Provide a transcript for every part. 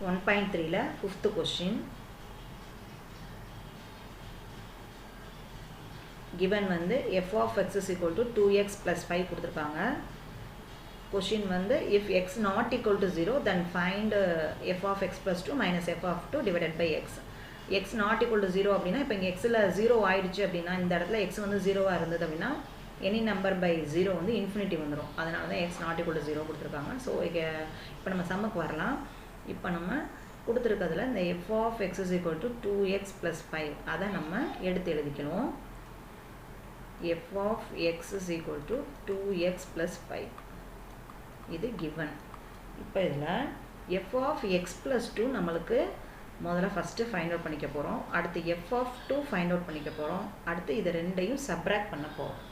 1.3 ல 5th question. Given வந்து f of x is equal to 2x plus 5 கொடுத்திருக்காங்க. Question வந்து if x not equal to 0 then find f of x plus 2 minus f of 2 divided by x. x not equal to 0 அப்படின்னா இப்போ இங்கே xல 0 ஆயிடுச்சு அப்படின்னா இந்த இடத்துல x வந்து 0 இருந்தது அப்படின்னா any number by 0 வந்து infinity வந்துரும். அதனால தான் x not equal to 0 கொடுத்திருக்காங்க. ஸோ இப்போ நம்ம சம்முக்கு வரலாம். இப்போ நம்ம கொடுத்திருக்கிறதுல இந்த f of x is equal to 2x plus 5 அதை நம்ம எடுத்து எழுதிக்கணும். f of x is equal to 2x plus 5 இது given. இப்போ இதில் f of x plus 2 நம்மளுக்கு முதல்ல ஃபஸ்ட்டு ஃபைண்ட் அவுட் பண்ணிக்க போகிறோம். அடுத்து f of 2 ஃபைண்ட் அவுட் பண்ணிக்க போகிறோம். அடுத்து இது ரெண்டையும் சப்ராக்ட் பண்ண போகிறோம்.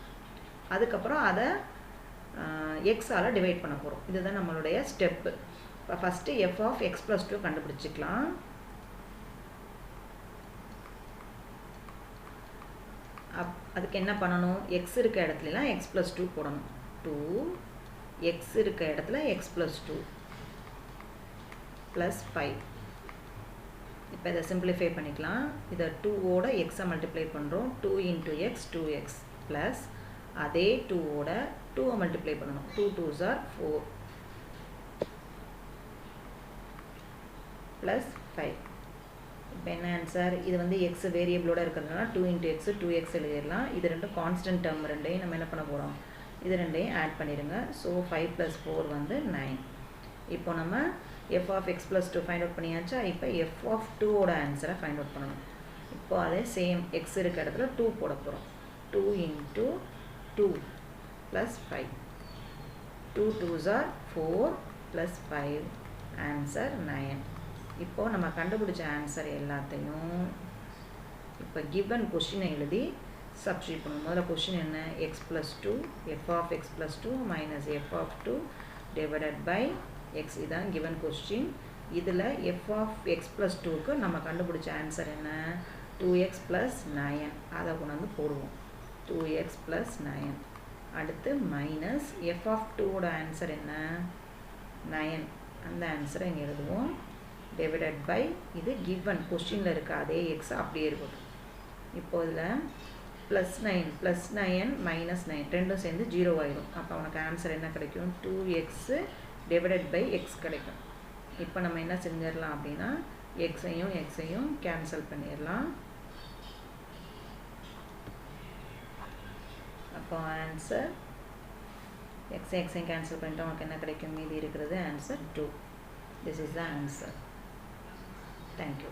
அதுக்கப்புறம் அதை எக்ஸால் டிவைட் பண்ண போகிறோம். இதுதான் நம்மளுடைய ஸ்டெப்பு. இப்போ first f of x plus 2 கண்டுபிடிச்சிக்கலாம். அதுக்கு என்ன பண்ணணும்? x இருக்க இடத்துலலாம் x plus 2 போடணும். 2 x இருக்க இடத்துல x plus 2 plus 5. இப்போ இதை சிம்பிளிஃபை பண்ணிக்கலாம். இதை 2 ஓட x மல்டிப்ளை பண்ணுறோம். 2 into x 2x plus அதே 2 ஓட 2 மல்டிப்ளை பண்ணணும். 2 2s are 4 plus 5. இப்போ என்ன ஆன்சர்? இது வந்து x வேரியபிளோட இருக்கிறதுனால 2 into x 2x எழுதிடலாம். இது ரெண்டும் கான்ஸ்டன்ட் டேர்ம் ரெண்டையும் நம்ம என்ன பண்ண போகிறோம்? இது ரெண்டையும் ஆட் பண்ணிடுங்க. ஸோ 5 plus 4 வந்து 9. இப்போ நம்ம f of x plus 2 find out பண்ணியாச்சா? இப்போ f of 2 ஓட ஆன்சரை ஃபைண்ட் அவுட் பண்ணணும். இப்போ அதே சேம் x இருக்க இடத்துல 2 போட போகிறோம். 2 into 2 plus 5. 2 2s are 4 plus 5 answer 9. இப்போ நம்ம கண்டுபிடிச்ச ஆன்சர் எல்லாத்தையும் இப்போ given கொஸ்டினை எழுதி சப்ஸ்டியூட் பண்ணணும். முதல்ல கொஸ்டின் என்ன? x plus 2 f of x plus 2 minus f of 2 divided by x. இதான் given கொஸ்டின். இதில் f of x plus 2க்கு நம்ம கண்டுபிடிச்ச ஆன்சர் என்ன? 2x plus 9. அதை கொண்டு வந்து போடுவோம். 2x plus 9. அடுத்து மைனஸ் f of 2ஓட ஆன்சர் என்ன? 9. அந்த ஆன்சரை இங்கே எழுதுவோம். டிவைடட் பை இது given கொஸ்டினில் இருக்க அதே x அப்படியே இருக்கும். இப்போ இதில் +9 +9 -9 ரெண்டும் சேர்ந்து 0 ஆயிடும். அப்போ உனக்கு ஆன்சர் என்ன கிடைக்கும்? 2x டிவைடட் பை x கிடைக்கும். இப்போ நம்ம என்ன செஞ்சிடலாம் அப்படின்னா எக்ஸையும் கேன்சல் பண்ணிடலாம். அப்போ ஆன்சர் எக்ஸையும் கேன்சல் பண்ணிட்டு உனக்கு என்ன கிடைக்கும்? மீதி இருக்கிறது answer 2. This is the answer. Thank you.